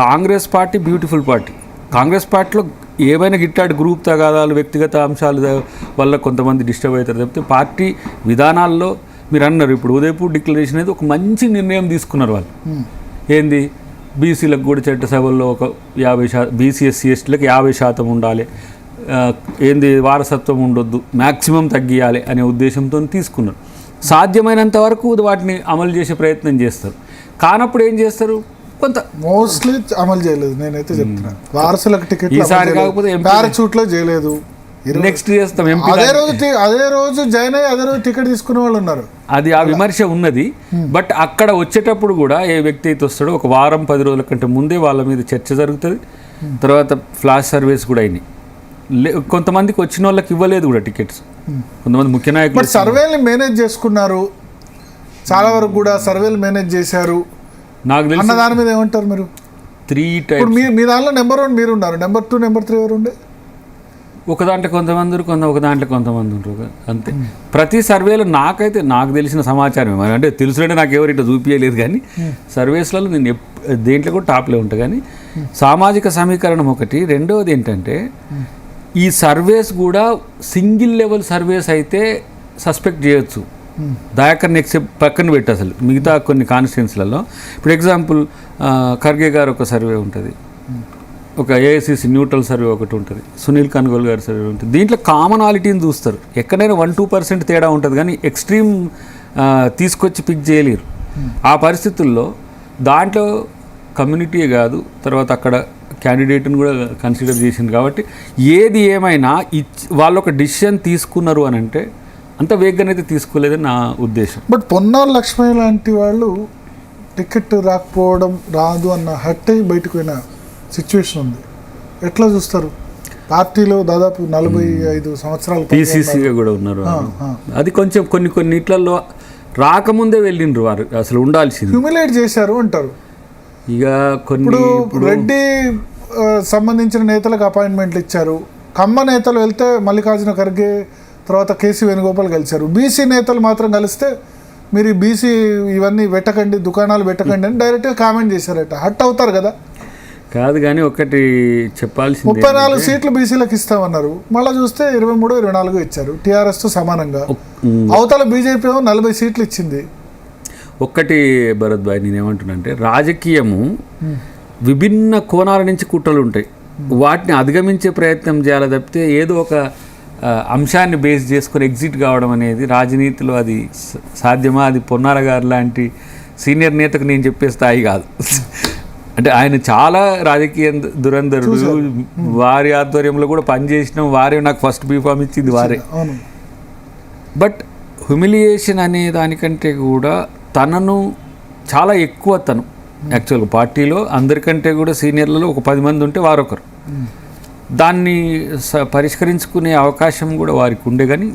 Congress party beautiful party. Congress పార్టీలో ఏమైనా గిట్టాడు group తగాదాలు, వ్యక్తిగత అంశాలు వల్ల కొంతమంది డిస్టర్బ్ అవుతారు తప్పితే పార్టీ విధానాల్లో మీరు అన్నారు ఇప్పుడు ఉదయపూర్ డిక్లరేషన్ అనేది ఒక మంచి నిర్ణయం తీసుకున్నారు వాళ్ళు. ఏంది బీసీలకు కూడా చట్టసభల్లో ఒక 50% బీసీ ఎస్సీ ఎస్టీలకు 50% ఉండాలి, ఏంది వారసత్వం ఉండొద్దు, మ్యాక్సిమం తగ్గియాలి అనే ఉద్దేశంతో తీసుకున్నారు. సాధ్యమైనంత వరకు వాటిని అమలు చేసే ప్రయత్నం చేస్తారు. కానప్పుడు ఏం చేస్తారు, కొంత మోస్ట్లీ అమలు చేయలేదు. నేనైతే చెప్తున్నాను వారసులకు టికెట్ ఈసారి కాకపోతే పారాచూట్లో చేయలేదు. నెక్స్ట్ చేస్తాం అదే రోజు జాయిన్ అయ్యి అదే రోజు టికెట్ తీసుకునే వాళ్ళు ఉన్నారు. అది ఆ విమర్శ ఉన్నది. బట్ అక్కడ వచ్చేటప్పుడు కూడా ఏ వ్యక్తి అయితే వస్తాడో ఒక వారం 10 రోజుల కంటే ముందే వాళ్ళ మీద చర్చ జరుగుతుంది. తర్వాత ఫ్లాష్ సర్వేస్ కూడా అయినాయి. కొంతమందికి వచ్చిన వాళ్ళకి ఇవ్వలేదు కూడా టికెట్స్. కొంతమంది ముఖ్య నాయకులు సర్వేలు మేనేజ్ చేసుకున్నారు, చాలా వరకు కూడా సర్వేలు మేనేజ్ చేశారు. నాకు తెలిసిన దాని మీద ఏమంటారు మీరు? 3 టైప్స్. మీ దాంట్లో నెంబర్ 1 మీరు ఉన్నారు, నెంబర్ 2 నెంబర్ 3 ఎవరు ఉండే? ఒక దాంట్లో కొంతమంది ఒక దాంట్లో కొంతమంది ఉంటారు అంతే. ప్రతి సర్వేలో నాకు తెలిసిన సమాచారం అంటే తెలుసుంటే నాకు ఎవరు ఇట్లా చూపించలేదు, కానీ సర్వేస్లలో నేను దేంట్లో కూడా టాప్లో ఉంటా. కానీ సామాజిక సమీకరణం ఒకటి. రెండవది ఏంటంటే ఈ సర్వేస్ కూడా సింగిల్ లెవెల్ సర్వేస్ అయితే సస్పెక్ట్ చేయొచ్చు. దయాకర్ని పక్కన పెట్టి అసలు మిగతా కొన్ని కాన్స్టిట్యున్సీలలో ఇప్పుడు ఎగ్జాంపుల్ ఖర్గే గారు ఒక సర్వే ఉంటుంది, ఒక ఏఐసిసి న్యూట్రల్ సర్వే ఒకటి ఉంటుంది, సునీల్ కన్గోల్ గారి సర్వే ఉంటుంది. దీంట్లో కామనాలిటీని చూస్తారు. ఎక్కడైనా 1-2% తేడా ఉంటుంది, కానీ ఎక్స్ట్రీమ్ తీసుకొచ్చి పిక్ చేయలేరు. ఆ పరిస్థితుల్లో దాంట్లో కమ్యూనిటీయే కాదు, తర్వాత అక్కడ క్యాండిడేట్ని కూడా కన్సిడర్ చేసింది. కాబట్టి ఏది ఏమైనా వాళ్ళు ఒక డిసిషన్ తీసుకున్నారు అని అంటే అంత వేగంగా అయితే తీసుకోలేదని నా ఉద్దేశం. బట్ పొన్నాల లక్ష్మయ్య లాంటి వాళ్ళు టికెట్ రాకపోవడం రాదు అన్న హట్ అయ్యి బయటకు పోయిన సిచ్యువేషన్ ఉంది. ఎట్లా చూస్తారు? పార్టీలో దాదాపు 45 సంవత్సరాలు పీసీసీగా కూడా ఉన్నారు. అది కొంచెం కొన్ని ఇట్లలో రాకముందే వెళ్ళిండ్రు వారు, అసలు ఉండాల్సింది హ్యూమిలేట్ చేశారు అంటారు. ఇక ఇప్పుడు రెడ్డి సంబంధించిన నేతలకు అపాయింట్మెంట్లు ఇచ్చారు. కమ్మ నేతలు వెళ్తే మల్లికార్జున ఖర్గే తర్వాత కేసీ వేణుగోపాల్ కలిశారు. బీసీ నేతలు మాత్రం కలిస్తే మీరు బీసీ ఇవన్నీ పెట్టకండి, దుకాణాలు పెట్టకండి అని డైరెక్ట్గా కామెంట్ చేశారట. హట్ అవుతారు కదా? కాదు, కానీ ఒకటి చెప్పాల్సింది 34 సీట్లు బీసీలకు ఇస్తామన్నారు, మళ్ళీ చూస్తే 23-24 ఇచ్చారు టీఆర్ఎస్తో సమానంగా. అవతల బీజేపీ 40 సీట్లు ఇచ్చింది. ఒక్కటి భరత్ భాయ్, నేనేమంటున్నానంటే రాజకీయము విభిన్న కోణాల నుంచి కుట్రలు ఉంటాయి. వాటిని అధిగమించే ప్రయత్నం చేయాలి తప్పితే ఏదో ఒక అంశాన్ని బేస్ చేసుకొని ఎగ్జిట్ కావడం అనేది రాజనీతిలో అది సాధ్యమా? అది పొన్నాల గారు లాంటి సీనియర్ నేతకు నేను చెప్పే స్థాయి కాదు. అంటే ఆయన చాలా రాజకీయ దురంధరుడు, వారి ఆధ్వర్యంలో కూడా పనిచేసినాం, వారే నాకు ఫస్ట్ బీఫామ్ ఇచ్చింది వారే. బట్ హ్యూమిలియేషన్ అనే దానికంటే కూడా తనను చాలా ఎక్కువ తను యాక్చువల్గా పార్టీలో అందరికంటే కూడా సీనియర్లలో ఒక 10 మంది ఉంటే వారొకరు. దాన్ని పరిష్కరించుకునే అవకాశం కూడా వారికి ఉండే, కానీ